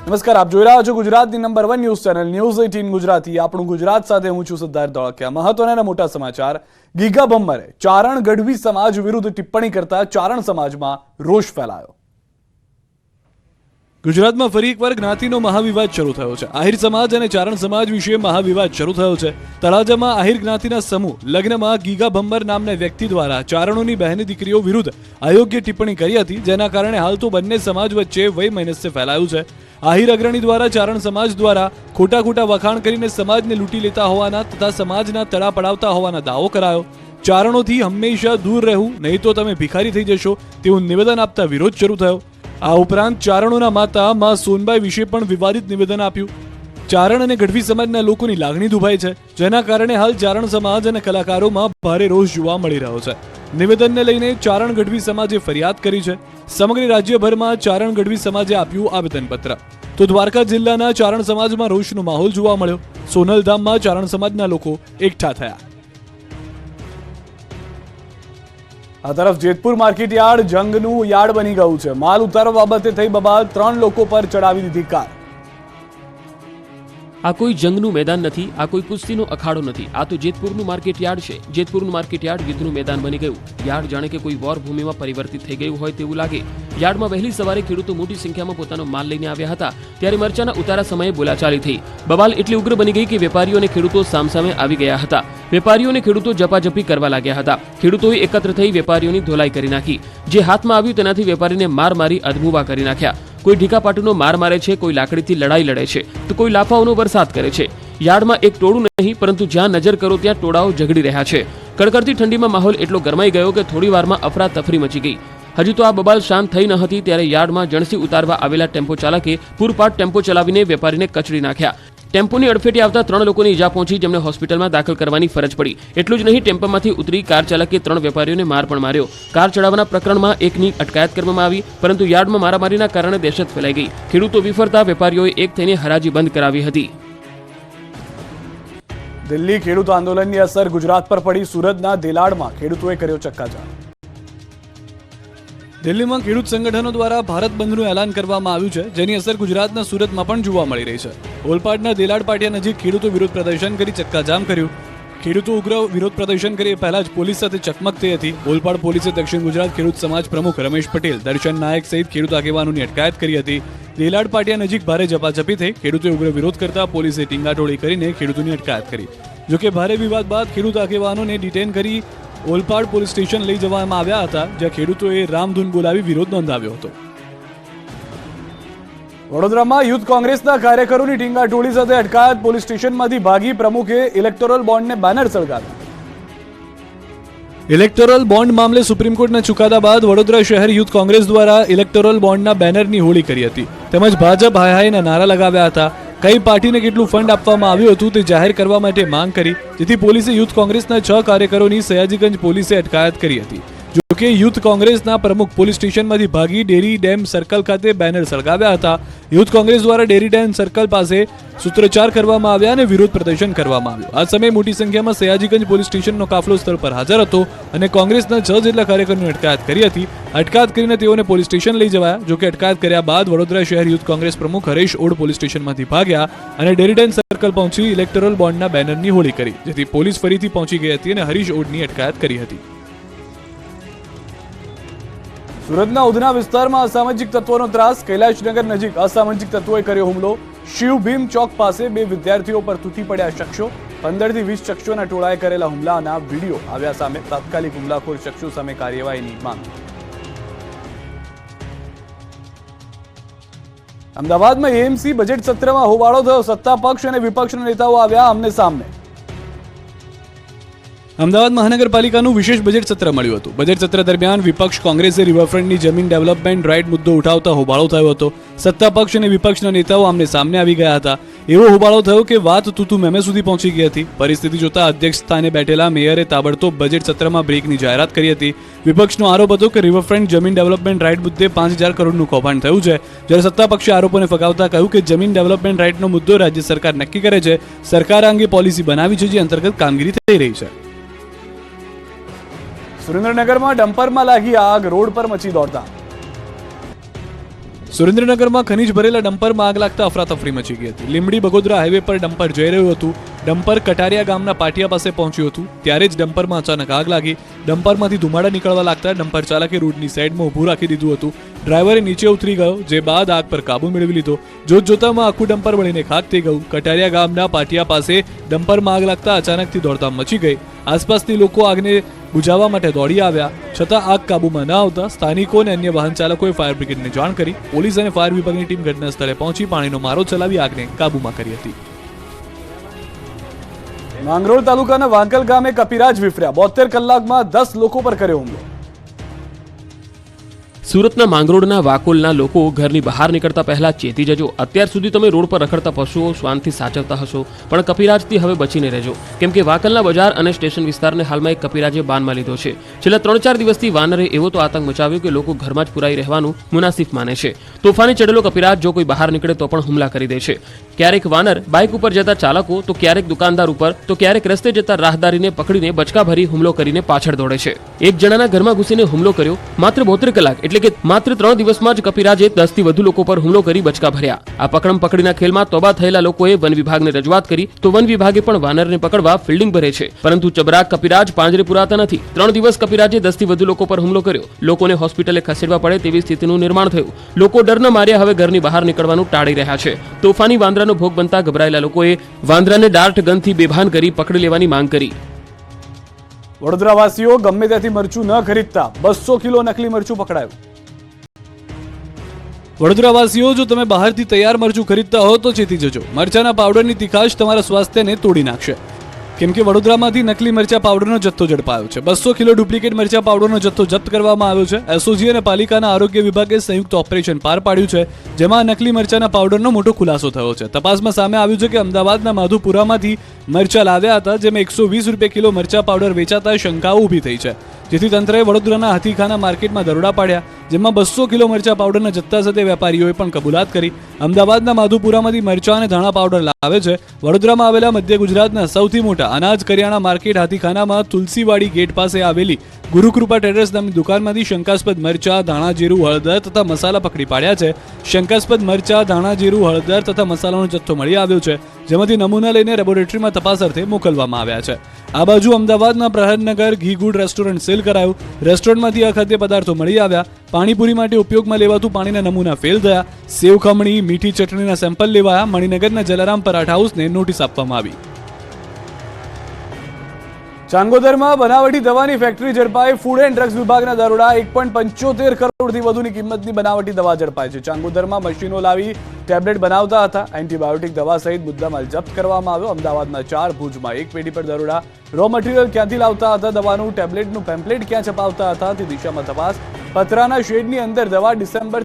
નમસ્કાર, આપ જોઈ રહ્યા છો ગુજરાતની number 1 news channel news 18 Gujarati. આપણું ગુજરાત સાથે હું છું સિદ્ધાર્થ ધોળકિયા. મહત્વના મોટા સમાચાર. ગીગા ભમ્મરે ચારણ ગઢવી સમાજ વિરુદ્ધ ટિપ્પણી કરતા ચારણ સમાજમાં રોષ ફેલાયો. ગુજરાતમાં ફરી એકવાર જ્ઞાતિનો મહાવિવાદ શરૂ થયો છે. આહિર સમાજ અને ચારણ સમાજ વિશે મહાવિવાદ શરૂ થયો છે. તળાજામાં આહિર જ્ઞાતિના સમૂહ લગ્નમાં ગીગા ભમ્મર નામના વ્યક્તિ દ્વારા ચારણોની બહેન દીકરીઓ વિરુદ્ધ અયોગ્ય ટિપ્પણી કરી હતી, જેના કારણે હાલ તો બંને સમાજ વચ્ચે વૈમનસ્ય ફેલાયું છે. આહિર અગ્રણી દ્વારા ચારણ સમાજ દ્વારા ખોટા વખાણ કરીને સમાજને લૂંટી લેતા હોવાના તથા સમાજના તળા પડાવતા હોવાના દાવો કરાયો. ચારણોથી હંમેશા દૂર રહેવું, નહીં તો તમે ભિખારી થઈ જશો તેવું નિવેદન આપતા વિરોધ શરૂ થયો. આ ઉપરાંત ચારણોના માતા માં સોનબાઈ વિશે પણ વિવાદિત નિવેદન આપ્યું. ચારણ અને ગઢવી સમાજના લોકોની લાગણી દુભાઈ છે, જેના કારણે હાલ ચારણ સમાજ અને કલાકારોમાં ભારે રોષ જોવા મળી રહ્યો છે. નિવેદનને લઈને ચારણ ગઢવી સમાજે ફરિયાદ કરી છે. સમગ્ર રાજ્યભરમાં ચારણ ગઢવી સમાજે આપ્યું આવેદનપત્ર. તો દ્વારકા જિલ્લાના ચારણ સમાજમાં રોષનો માહોલ જોવા મળ્યો. સોનલધામમાં ચારણ સમાજના લોકો એકઠા થયા. આ તરફ જેતપુર માર્કેટ યાર્ડ જંગનું યાર્ડ બની ગયું છે. માલ ઉતારવા બાબતે થઈ બબાલ, 3 લોકો પર ચડાવી દીધી કાર. આ કોઈ જંગનું મેદાન નથી, આ કોઈ કુસ્તીનો અખાડો નથી, આ તો જેતપુરનું માર્કેટ યાર્ડ છે. જેતપુરનું માર્કેટ યાર્ડ યુદ્ધનું મેદાન બની ગયું. યાર્ડ જાણે કે કોઈ વોર ભૂમિમાં પરિવર્તિત થઈ ગયું હોય તેવું લાગે. યાર્ડમાં વહેલી સવારે ખેડૂતો મોટી સંખ્યામાં પોતાનો માલ લઈને આવ્યા હતા, ત્યારે મરચાના ઉતારા સમયે બોલાચાલી થઈ. બબાલ એટલી ઉગ્ર બની ગઈ કે વેપારીઓ અને ખેડૂતો સામસામે આવી ગયા હતા. વેપારીઓ અને ખેડૂતો ઝપાઝપી કરવા લાગ્યા હતા. ખેડૂતોએ એકત્ર થઈ વેપારીઓની ધોલાઈ કરી નાખી. જે હાથમાં આવ્યું તેનાથી વેપારીને માર મારી અધમુવા કરી નાખ્યા. કોઈ ઢીકાપાટુનો માર મારે છે, કોઈ લાકડીથી લડાઈ લડે છે, તો કોઈ લાફાઓનો વરસાદ કરે છે. યાર્ડમાં એક ટોળું નહીં, પરંતુ જ્યાં નજર કરો ત્યાં ટોળાઓ ઝઘડી રહ્યા છે. કડકડતી ઠંડીમાં માહોલ એટલો ગરમાઈ ગયો કે થોડી વારમાં અફરાતફરી મચી ગઈ. હજુ તો આ બબાલ શાંત થઈ ન હતી ત્યારે યાર્ડમાં જણસી ઉતારવા આવેલા ટેમ્પો ચાલકે પૂરપાટ ટેમ્પો ચલાવીને વેપારીને કચડી નાખ્યા. ટેમ્પોની અડફેટે આવતા 3 લોકોને ઈજા પહોંચી, જેમને હોસ્પિટલમાં દાખલ કરવાની ફરજ પડી. એટલું જ નહીં, ટેમ્પામાંથી ઉતરી કાર ચાલકે 3 વેપારીઓને માર પણ માર્યો. કાર ચડાવવાના પ્રકરણમાં એકની અટકાયત કરવામાં આવી, પરંતુ યાર્ડમાં મારામારીના કારણે દહેશત ફેલાઈ ગઈ. ખેડૂતો વિફરતા વેપારીઓએ એક થઈને હરાજી બંધ કરાવી હતી. દિલ્હી ખેડૂત આંદોલનની અસર ગુજરાત પર પડી. સુરતના દેલાડમાં ખેડૂતોએ કર્યો ચક્કાજામ. દિલ્હીમાં ખેડૂત સંગઠનો દ્વારા ભારત બંધનું એલાન કરવામાં આવ્યું છે, જેની અસર ગુજરાતના સુરતમાં પણ જોવા મળી રહી છે. ઓલપાડના દેલાડ પાટિયા નજીક ખેડૂતો વિરોધ પ્રદર્શન કરી ચક્કાજામ કર્યું. ખેડૂતો ઉગ્ર વિરોધ પ્રદર્શન કરી પહેલા જ પોલીસ સાથે ચકમક થઈ હતી. ઓલપાડ પોલીસે દક્ષિણ ગુજરાત ખેડૂત સમાજ પ્રમુખ રમેશ પટેલ, દર્શન નાયક સહિત ખેડૂત આગેવાનોની અટકાયત કરી હતી. દેલાડ પાટિયા નજીક ભારે ઝપાઝપી થઈ. ખેડૂતોએ ઉગ્ર વિરોધ કરતા પોલીસે ટીંગાટોળી કરીને ખેડૂતોની અટકાયત કરી. જોકે ભારે વિવાદ બાદ ખેડૂત આગેવાનોને ડિટેન કરી ઓલપાડ પોલીસ સ્ટેશન લઈ જવામાં આવ્યા હતા, જ્યાં ખેડૂતોએ રામધૂન બોલાવી વિરોધ નોંધાવ્યો હતો. વડોદરામાં યુથ કોંગ્રેસના કાર્યકરોની ટીંગાટોળી સાથે અટકાયત. પોલીસ સ્ટેશનમાંથી ભાગી પ્રમુખે ઇલેક્ટોરલ બોન્ડને બેનર સળગાવ્યા. ઇલેક્ટોરલ બોન્ડ મામલે સુપ્રીમ કોર્ટના ચુકાદા બાદ વડોદરા શહેર યુથ કોંગ્રેસ દ્વારા ઇલેક્ટોરલ બોન્ડના બેનરની હોળી કરી હતી. તેમજ ભાજપ હાય હાયના નારા લગાવ્યા હતા. કઈ પાર્ટીને કેટલું ફંડ આપવામાં આવ્યું હતું તે જાહેર કરવા માટે માંગ કરી, જેથી પોલીસે યુથ કોંગ્રેસના 6 કાર્યકરોની સયાજીગંજ પોલીસે અટકાયત કરી હતી. જોકે યુથ કોંગ્રેસના પ્રમુખ પોલીસ સ્ટેશનમાંથી ભાગી ડેરી ડેમ સર્કલ ખાતે બેનર સળગાવ્યા હતા. યુથ કોંગ્રેસ દ્વારા ડેરી ડેમ સર્કલ પાસે સૂત્રોચ્ચાર કરવામાં આવ્યા અને વિરોધ પ્રદર્શન કરવામાં આવ્યું. આ સમયે મોટી સંખ્યામાં સયાજીગંજ પોલીસ સ્ટેશનનો કાફલો સ્થળ પર હાજર હતો અને કોંગ્રેસના 6 જેટલા કાર્યકરોની અટકાયત કરી હતી. અટકાયત કરીને તેઓને પોલીસ સ્ટેશન લઈ જવાયા. જોકે અટકાયત કર્યા બાદ વડોદરા શહેર યુથ કોંગ્રેસ પ્રમુખ હરેશ ઓડ પોલીસ સ્ટેશનમાંથી ભાગ્યા અને ડેરી ડેમ સર્કલ પહોંચી ઇલેક્ટોરલ બોન્ડના બેનરની હોળી કરી, જેથી પોલીસ ફરીથી પહોંચી ગઈ હતી અને હરીશ ઓડની અટકાયત કરી હતી. સુરતના ઉધના વિસ્તારમાં અસામાજિક તત્વોનો ત્રાસ. કૈલાશનગર નજીક અસામાજિક તત્વોએ કર્યો હુમલો. શિવ ભીમ ચોક પાસે 2 વિદ્યાર્થીઓ પર તૂટી પડ્યા શખ્સો. 15 થી 20 શખ્સોના ટોળાએ કરેલા હુમલાના વિડીયો આવ્યા સામે. તાત્કાલિક હુમલાખોર શખ્સો સામે કાર્યવાહીની માંગ. અમદાવાદમાં એએમસી બજેટ સત્રમાં હોબાળો થયો. સત્તા પક્ષ અને વિપક્ષના નેતાઓ આવ્યા આમને સામને. અમદાવાદ મહાનગરપાલિકાનું વિશેષ બજેટ સત્ર મળ્યું હતું. બજેટ સત્ર દરમિયાન વિપક્ષ કોંગ્રેસે રિવરફ્રન્ટની જમીન ડેવલપમેન્ટ રાઇટ મુદ્દો ઉઠાવતા હોબાળો થયો હતો. સત્તા પક્ષ અને વિપક્ષના નેતાઓ આમને સામને આવી ગયા હતા. એવો હોબાળો થયો કે વાત તૂતુ મેમે સુધી પહોંચી ગઈ હતી. પરિસ્થિતિ જોતા અધ્યક્ષ સ્થાને બેઠેલા મેયરે તાબડતોબ બજેટ સત્રમાં બ્રેકની જાહેરાત કરી હતી. વિપક્ષનો આરોપ હતો કે રિવરફ્રન્ટ જમીન ડેવલપમેન્ટ રાઇટ મુદ્દે 5000 કરોડનું કૌભાંડ થયું છે, જ્યારે સત્તા પક્ષે આરોપોને ફગાવતા કહ્યું કે જમીન ડેવલપમેન્ટ રાઇટનો મુદ્દો રાજ્ય સરકાર નક્કી કરે છે. સરકાર આ અંગે પોલિસી બનાવી છે, જે અંતર્ગત કામગીરી થઈ રહી છે. સુરેન્દ્રનગરમાં ડમ્પરમાં લાગી આગ. રોડ પર મચી દોડતા. સુરેન્દ્રનગરમાં ખનીજ ભરેલા ડમ્પરમાં આગ લાગતા અફરાતફરી મચી ગઈ હતી. લીંબડી બગોદરા હાઈવે પર ડમ્પર જઈ રહ્યું હતું. ડમ્પર કટારિયા ગામના પાટિયા પાસે પહોંચ્યું હતું. ત્યારે જ ડમ્પરમાં અચાનક આગ લાગી. ડમ્પરમાંથી ધુમાડા નીકળવા લાગતા ડમ્પર ચાલકે રોડની સાઈડમાં ઊભું રાખી દીધું હતું. ડ્રાઈવરે નીચે ઉતરી ગયો, જે બાદ આગ પર કાબુ મેળવી લીધો. જોતજોતામાં આખું ડમ્પર બળીને ખાખ થઈ ગયું. કટારિયા ગામના પાટિયા પાસે ડમ્પરમાં આગ લાગતા અચાનકથી દોડધામ મચી ગઈ. આસપાસની લોકો આગને બુઝાવવા માટે દોડી આવ્યા, છતાં આગ કાબૂમાં ન આવતા સ્થાનિકો અને અન્ય વાહન ચાલકોએ ફાયર બ્રિગેડને જાણ કરી. પોલીસ અને ફાયર વિભાગની ટીમ ઘટના સ્થળે પહોંચી પાણીનો મારો ચલાવી આગને કાબૂમાં કરી હતી. માંગરોળ તાલુકાના વાંકલ ગામે કપિરાજ વિફર્યા. 72 કલાકમાં 10 લોકો પર કર્યો હુમલો. સુરતના માંગરોળના વાકોલના લોકો ઘરની બહાર નીકળતા પહેલા ચેતી જજો. અત્યાર સુધી તમે રોડ પર રખડતા પશુઓ શ્વાનથી સાચવતા હશો, પણ કપિરાજથી હવે બચીને રહેજો, કેમ કે વાકલના બજાર અને સ્ટેશન વિસ્તારને હાલમાં એક કપિરાજે બાનમાં લીધો છે. છેલ્લા 3-4 દિવસથી વાનરે એવો તો આતંક મચાવ્યો કે લોકો ઘરમાં જ પુરાઈ રહેવાનું મુનાસિફ માને છે. તોફાની ચડેલો કપિરાજ જો કોઈ બહાર નીકળે તો પણ હુમલા કરી દે છે. ક્યારેક વાનર બાઇક ઉપર જતા ચાલકો, તો ક્યારેક દુકાનદાર ઉપર, તો ક્યારેક રસ્તે જતા રાહદારીને પકડીને બચકા ભરી હુમલો કરીને પાછળ દોડે છે. એક જણાના ઘરમાં ઘૂસીને હુમલો કર્યો. માત્ર 72 કલાક એટલે કે માત્ર 3 દિવસમાં જ કપિરાજે 10 થી વધુ લોકો પર હુમલો કરી બચકા ભર્યા. આ પકડમ પકડીના ખેલમાં તોબા થયેલા લોકોએ વન વિભાગને રજૂઆત કરી, તો વન વિભાગે પણ વાનરને પકડવા ફિલ્ડિંગ ભરે છે, પરંતુ ચબરાક કપિરાજ પાંજરે પુરાતા નથી. 3 દિવસ કપિરાજે 10 થી વધુ લોકો પર હુમલો કર્યો. લોકોને હોસ્પિટલે ખસેડવા પડે તેવી સ્થિતિનું નિર્માણ થયું. લોકો ડરના માર્યા હવે ઘરની બહાર નીકળવાનું ટાળી રહ્યા છે. તોફાની વાંદરાનો ભોગ બનતા ગભરાયેલા લોકોએ વાંદરાને ડાર્ટ ગનથી બેભાન કરી પકડી લેવાની માંગ કરી. વડોદરાવાસીઓ ગમે ત્યાંથી મરચું ન ખરીદતા 200 કિલો નકલી મરચું પકડાયું. વડોદરાવાસીઓ, જો તમે બહારથી તૈયાર મરચું ખરીદતા હો તો ચેતી જજો. મરચાના પાવડરની તીખાશ તમારા સ્વાસ્થ્યને તોડી નાખશે, કેમ કે વડોદરામાંથી નકલી મરચા પાવડરનો જથ્થો ઝડપાયો છે. 200 કિલો ડુપ્લિકેટ મરચા પાવડરનો જથ્થો જપ્ત કરવામાં આવ્યો છે. એસઓજી અને પાલિકાના આરોગ્ય વિભાગે સંયુક્ત ઓપરેશન પાર પાડ્યું છે, જેમાં નકલી મરચાના પાવડરનો મોટો ખુલાસો થયો છે. તપાસમાં સામે આવ્યું છે કે અમદાવાદના માધુપુરામાંથી મરચા લાવ્યા હતા, જેમાં 120 રૂપિયા કિલો મરચા પાવડર વેચાતા શંકાઓ ઊભી થઈ છે. જેથી તંત્રએ વડોદરાના હાથીખાના માર્કેટમાં દરોડા પાડ્યા, જેમાં 200 કિલો મરચા પાવડરના જથ્થા સાથે વેપારીઓએ પણ કબૂલાત કરી. અમદાવાદના માધુપુરામાંથી મરચા અને ધાણા પાવડર લાવે છે. વડોદરામાં આવેલા મધ્ય ગુજરાતના સૌથી મોટા અનાજ કરિયાણા માર્કેટ હાથીખાનામાં તુલસીવાડી ગેટ પાસે આવેલી ગુરુકૃપા ટેરેસ નામની દુકાનમાંથી શંકાસ્પદ મરચા, ધાણા, જીરું, હળદર તથા મસાલા પકડી પાડ્યા છે. શંકાસ્પદ મરચા, ધાણા, જીરું, હળદર તથા મસાલાનો જથ્થો મળી આવ્યો છે, જેમાંથી નમૂના લઈને લેબોરેટરીમાં તપાસ અર્થે મોકલવામાં આવ્યા છે. આ બાજુ અમદાવાદના પ્રહદનગર ઘી ગુડ રેસ્ટોરન્ટ સીલ કરાયું. રેસ્ટોરન્ટમાંથી અખાદ્ય પદાર્થો મળી આવ્યા. પાણીપુરી માટે ઉપયોગમાં લેવાતું પાણીના નમૂના ફેલ થયા. સેવ ખમણી, મીઠી ચટણીના સેમ્પલ લેવાયા. મણિનગરના જલારામ પરાઠા હાઉસને નોટિસ આપવામાં આવી. ચાંગોદરમાં બનાવટી દવાની ફેક્ટરી ઝડપાઈ. ફૂડ એન્ડ ડ્રગ્સ વિભાગના દરોડા. 1.75 કરોડથી વધુની કિંમતની બનાવટી દવા ઝડપાઈ છે. ચાંગોદરમાં મશીનો લાવી ટેબ્લેટ બનાવતા હતા. એન્ટીબાયોટિક દવા સહિત મુદ્દામાલ જપ્ત કરવામાં આવ્યો. અમદાવાદમાં 4, ભુજમાં 1 પેઢી પર દરોડા. રો મટીરિયલ ક્યાંથી લાવતા હતા, દવાનું ટેબ્લેટનું પેમ્પલેટ ક્યાં છપાવતા હતા તે દિશામાં તપાસ. પતરાના શેડની અંદર દવા ડિસેમ્બર